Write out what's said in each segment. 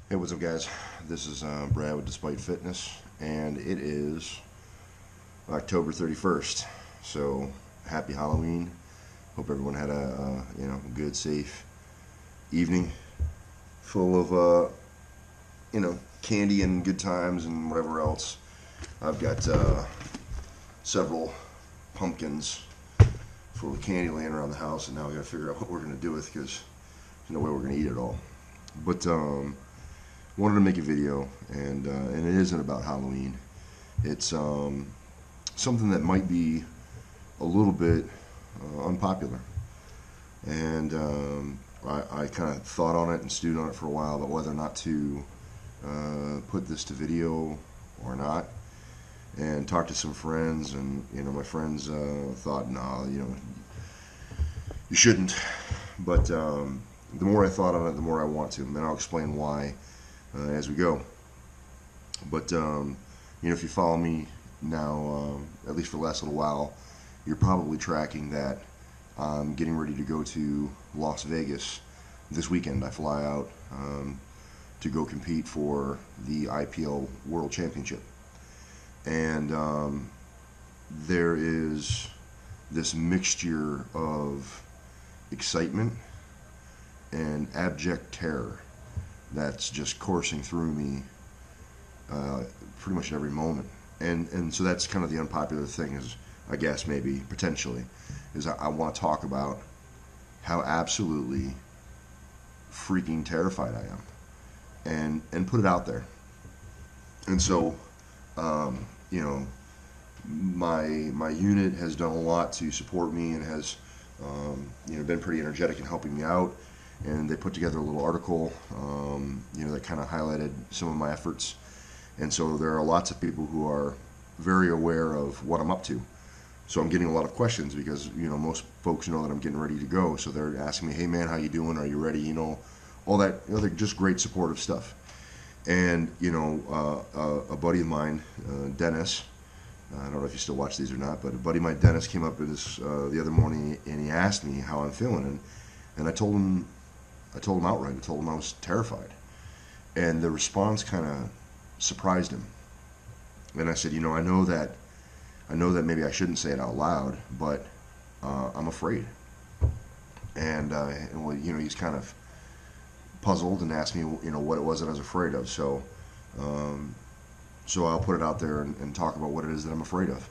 Hey, what's up, guys? This is Brad with Despite Fitness, and it is October 31st. So, happy Halloween. Hope everyone had a good, safe evening full of candy and good times and whatever else. I've got several pumpkins full of candy laying around the house, and now we got to figure out what we're gonna do with because there's no way we're gonna eat it all. But wanted to make a video, and it isn't about Halloween. It's something that might be a little bit unpopular, and I kind of thought on it and stewed on it for a while about whether or not to put this to video or not, and talked to some friends, and my friends thought, nah, you shouldn't. But the more I thought on it, the more I want to, and then I'll explain why as we go. But if you follow me now, at least for the last little while, you're probably tracking that I'm getting ready to go to Las Vegas this weekend. I fly out to go compete for the IPL World Championship, and there is this mixture of excitement and abject terror that's just coursing through me pretty much at every moment. And so that's kind of the unpopular thing, is, I guess, maybe potentially, is I want to talk about how absolutely freaking terrified I am, and put it out there. And so my unit has done a lot to support me, and has been pretty energetic in helping me out. And they put together a little article, that kind of highlighted some of my efforts. And so there are lots of people who are very aware of what I'm up to. So I'm getting a lot of questions because, most folks know that I'm getting ready to go. So they're asking me, hey man, how you doing? Are you ready? All that, they're just great supportive stuff. And, a buddy of mine, Dennis, I don't know if you still watch these or not, but a buddy of mine, Dennis, came up with this the other morning, and he asked me how I'm feeling. And I told him outright. I told him I was terrified, and the response kind of surprised him. And I said, I know that maybe I shouldn't say it out loud, but I'm afraid. And he's kind of puzzled and asked me, what it was that I was afraid of. So I'll put it out there and talk about what it is that I'm afraid of.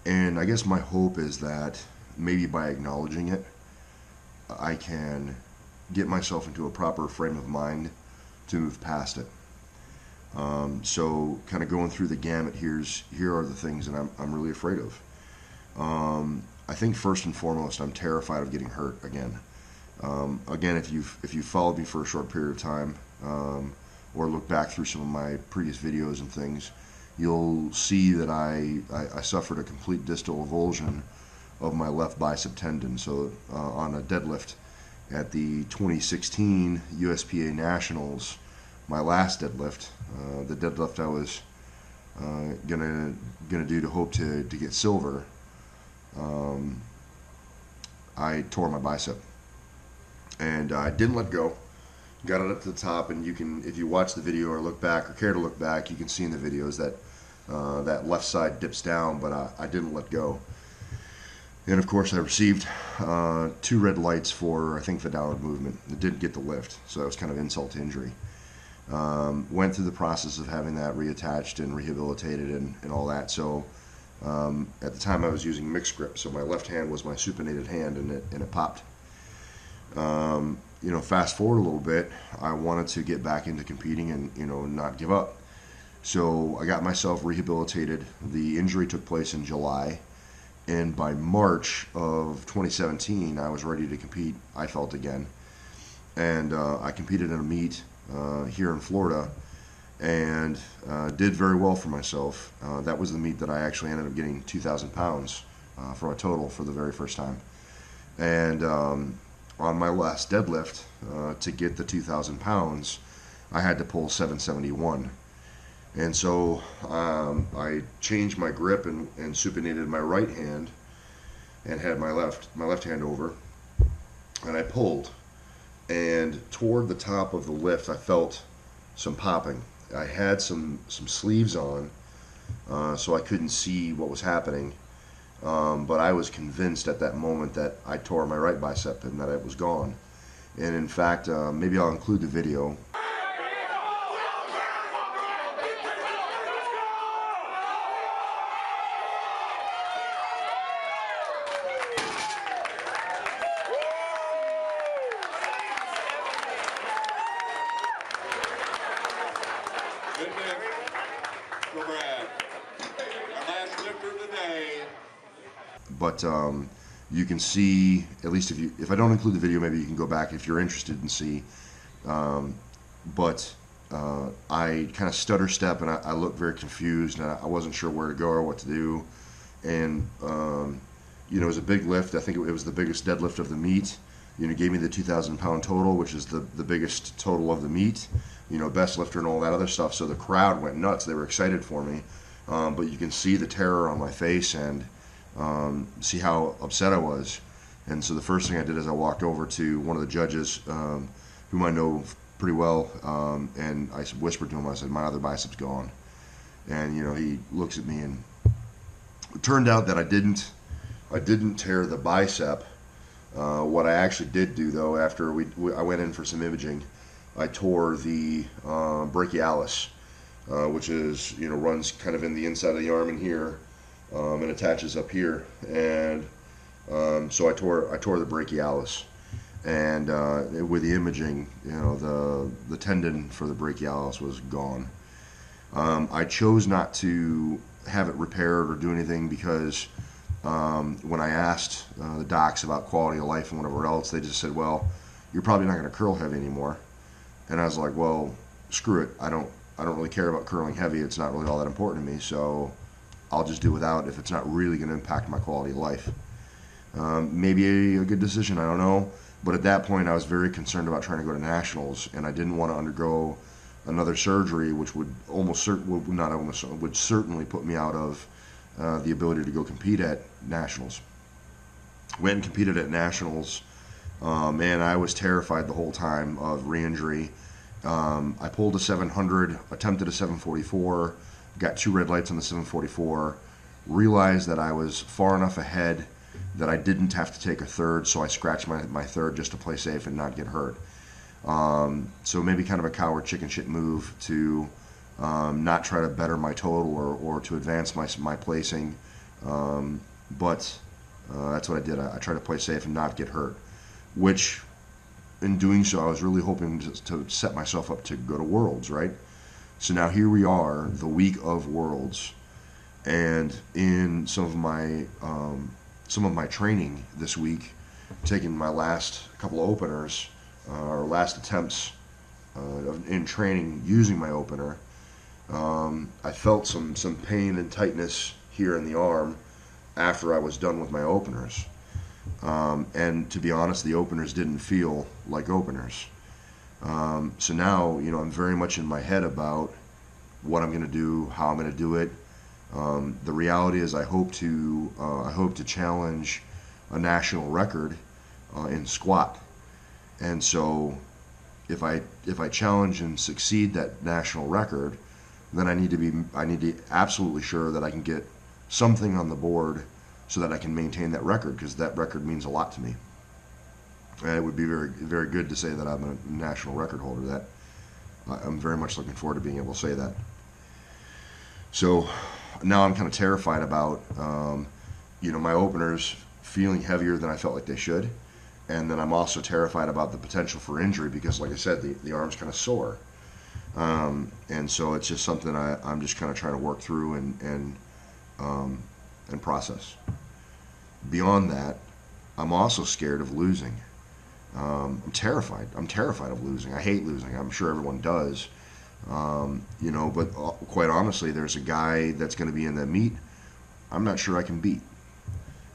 And I guess my hope is that maybe by acknowledging it, I can get myself into a proper frame of mind to move past it. So kind of going through the gamut, here are the things that I'm really afraid of. I think first and foremost, I'm terrified of getting hurt again. Again, if you've followed me for a short period of time, or look back through some of my previous videos and things, you'll see that I suffered a complete distal avulsion of my left bicep tendon. So on a deadlift at the 2016 USPA Nationals, my last deadlift, the deadlift I was gonna do to hope to get silver, I tore my bicep, and I didn't let go. Got it up to the top, and you can, if you watch the video or look back or care to look back, you can see in the videos that that left side dips down, but I didn't let go. And of course, I received 2 red lights for, I think, the downward movement. It didn't get the lift, so that was kind of insult to injury. Went through the process of having that reattached and rehabilitated and all that. So at the time, I was using mixed grip, so my left hand was my supinated hand, and it popped. Fast forward a little bit, I wanted to get back into competing and not give up. So I got myself rehabilitated. The injury took place in July. And by March of 2017, I was ready to compete, I felt, again. And I competed in a meet here in Florida, and did very well for myself. That was the meet that I actually ended up getting 2,000 pounds for a total for the very first time. And on my last deadlift, to get the 2,000 pounds, I had to pull 771. And so I changed my grip and supinated my right hand, and had my left hand over, and I pulled. And toward the top of the lift, I felt some popping. I had some sleeves on, so I couldn't see what was happening. But I was convinced at that moment that I tore my right bicep and that it was gone. And in fact, maybe I'll include the video. Good lift for Brad. Our last lifter of the day. But you can see, at least if I don't include the video, maybe you can go back if you're interested and see. But I kind of stutter step, and I looked very confused, and I wasn't sure where to go or what to do. And you know, it was a big lift. I think it was the biggest deadlift of the meet. You know, gave me the 2,000 pound total, which is the biggest total of the meet. You know, best lifter and all that other stuff. So the crowd went nuts. They were excited for me. But you can see the terror on my face and see how upset I was. And so the first thing I did is I walked over to one of the judges, whom I know pretty well, and I whispered to him. I said, "My other bicep's gone." And you know, he looks at me, and it turned out that I didn't tear the bicep. What I actually did do, though, after I went in for some imaging, I tore the brachialis, which is, you know, runs kind of in the inside of the arm in here, and attaches up here. And so I tore the brachialis, and with the imaging, you know, the tendon for the brachialis was gone. I chose not to have it repaired or do anything because when I asked the docs about quality of life and whatever else, they just said, "Well, you're probably not going to curl heavy anymore." And I was like, "Well, screw it. I don't really care about curling heavy. It's not really all that important to me. So I'll just do without if it's not really going to impact my quality of life." Maybe a good decision. I don't know. But at that point, I was very concerned about trying to go to nationals, and I didn't want to undergo another surgery, which would would certainly put me out of the ability to go compete at nationals. Went and competed at nationals, and I was terrified the whole time of re-injury. I pulled a 700, attempted a 744, got 2 red lights on the 744, realized that I was far enough ahead that I didn't have to take a third, so I scratched my third just to play safe and not get hurt. So maybe kind of a coward chicken shit move to not try to better my total or to advance my placing, but that's what I did. I tried to play safe and not get hurt, which in doing so I was really hoping to set myself up to go to Worlds, right? So now here we are, the week of Worlds, and in some of my training this week, taking my last couple of openers, or last attempts in training using my opener, I felt some pain and tightness here in the arm after I was done with my openers. And to be honest, the openers didn't feel like openers. So now, you know, I'm very much in my head about what I'm going to do, how I'm going to do it. The reality is I hope to challenge a national record in squat. And so if I challenge and succeed that national record, then I need to be absolutely sure that I can get something on the board so that I can maintain that record, because that record means a lot to me. And it would be very, very good to say that I'm a national record holder. That I'm very much looking forward to being able to say that. So now I'm kind of terrified about you know, my openers feeling heavier than I felt like they should. And then I'm also terrified about the potential for injury because, like I said, the arm's kind of sore. And so it's just something I'm just kind of trying to work through and process. Beyond that, I'm also scared of losing. I'm terrified. I'm terrified of losing. I hate losing. I'm sure everyone does. You know, but quite honestly, there's a guy that's going to be in that meet I'm not sure I can beat.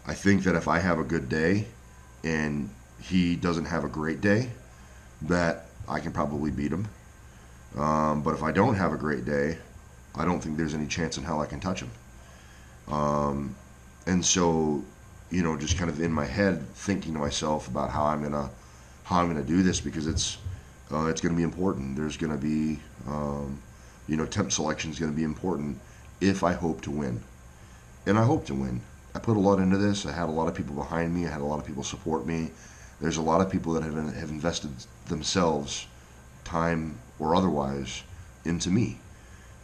I think that if I have a good day and he doesn't have a great day, that I can probably beat him. But if I don't have a great day, I don't think there's any chance in hell I can touch him. And so, you know, just kind of in my head thinking to myself about how I'm gonna do this, because it's it's going to be important. There's going to be, temp selection is going to be important if I hope to win. And I hope to win. I put a lot into this. I had a lot of people behind me. I had a lot of people support me. There's a lot of people that have invested themselves, time or otherwise, into me.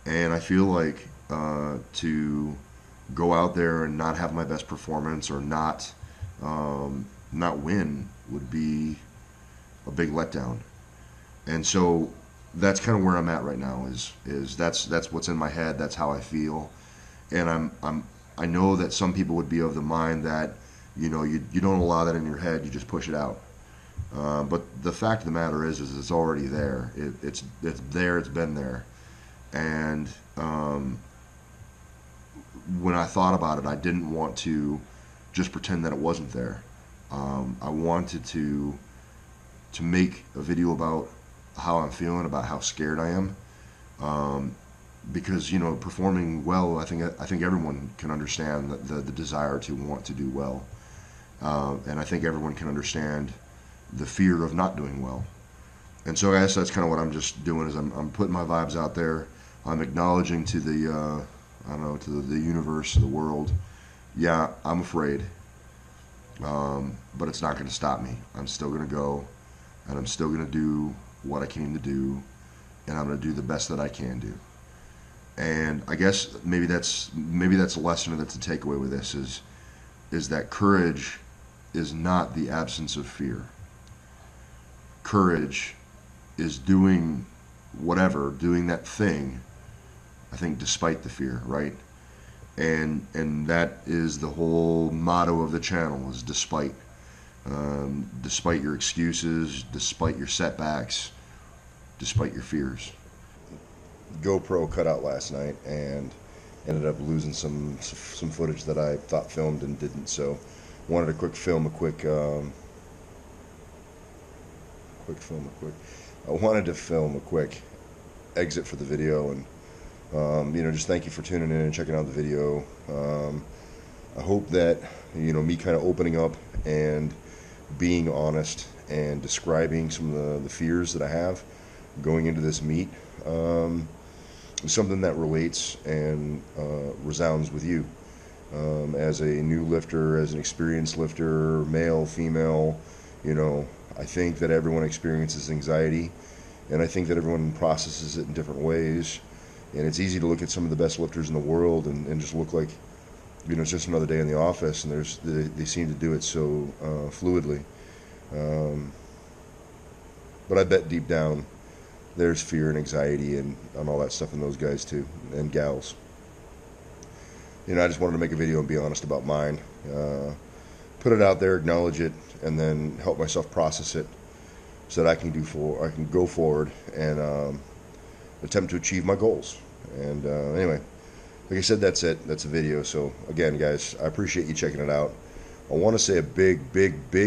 And I feel like to go out there and not have my best performance or not win would be a big letdown. And so that's kind of where I'm at right now. Is that's what's in my head. That's how I feel. And I know that some people would be of the mind that you don't allow that in your head. You just push it out. But the fact of the matter is it's already there. It's there. It's been there. And when I thought about it, I didn't want to just pretend that it wasn't there. I wanted to make a video about how I'm feeling, about how scared I am, because performing well, I think everyone can understand the desire to want to do well, and I think everyone can understand the fear of not doing well. And so I guess that's kind of what I'm just doing, is I'm putting my vibes out there. I'm acknowledging to the to the universe, the world. Yeah, I'm afraid, but it's not going to stop me. I'm still going to go, and I'm still going to do what I came to do, and I'm going to do the best that I can do. And I guess maybe that's a lesson, or that's a takeaway with this, is that courage is not the absence of fear. Courage is doing doing that thing, I think, despite the fear, right? And that is the whole motto of the channel, is despite. Despite your excuses, despite your setbacks, despite your fears. GoPro cut out last night and ended up losing some footage that I thought filmed and didn't. So wanted to I wanted to film a quick exit for the video, and just thank you for tuning in and checking out the video. I hope that me kind of opening up and being honest and describing some of the fears that I have going into this meet is something that relates and resounds with you as a new lifter, as an experienced lifter, male, female. I think that everyone experiences anxiety, and I think that everyone processes it in different ways. And it's easy to look at some of the best lifters in the world and just look like it's just another day in the office, and they seem to do it so fluidly. But I bet deep down there's fear and anxiety and all that stuff in those guys too, and gals. I just wanted to make a video and be honest about mine. Put it out there, acknowledge it, and then help myself process it so that I can go forward and attempt to achieve my goals. And anyway, like I said, that's it. That's the video. So again, guys, I appreciate you checking it out. I want to say a big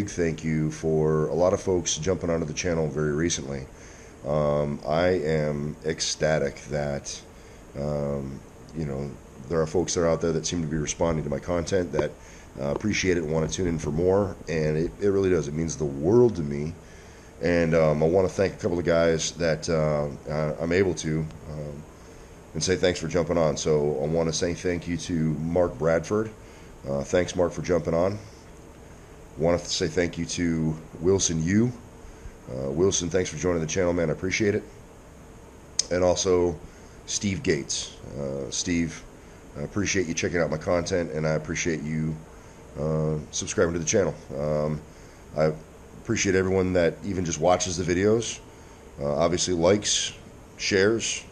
thank you for a lot of folks jumping onto the channel very recently. I am ecstatic that there are folks that are out there that seem to be responding to my content, that appreciate it and want to tune in for more, and it really does. It means the world to me. And I want to thank a couple of guys that I'm able to and say thanks for jumping on. So I want to say thank you to Mark Bradford. Thanks, Mark, for jumping on. I want to say thank you to Wilson Yu. Wilson, thanks for joining the channel, man. I appreciate it. And also Steve Gates. Steve, I appreciate you checking out my content, and I appreciate you subscribing to the channel. I appreciate everyone that even just watches the videos, obviously likes, shares,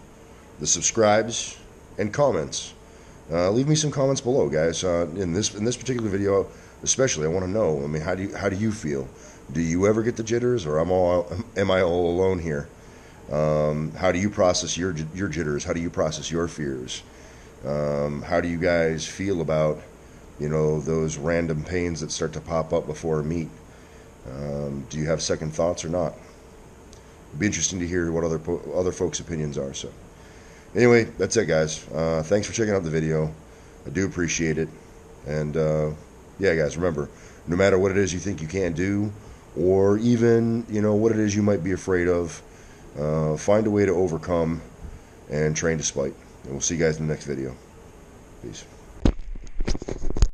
the subscribes, and comments. Leave me some comments below, guys. In this particular video, especially, I want to know. I mean, how do you feel? Do you ever get the jitters, or am I all alone here? How do you process your jitters? How do you process your fears? How do you guys feel about those random pains that start to pop up before a meet? Do you have second thoughts or not? It'd be interesting to hear what other folks' opinions are. So anyway, that's it, guys. Thanks for checking out the video. I do appreciate it. And yeah, guys, remember, no matter what it is you think you can't do, or even what it is you might be afraid of, find a way to overcome and train despite. And we'll see you guys in the next video. Peace.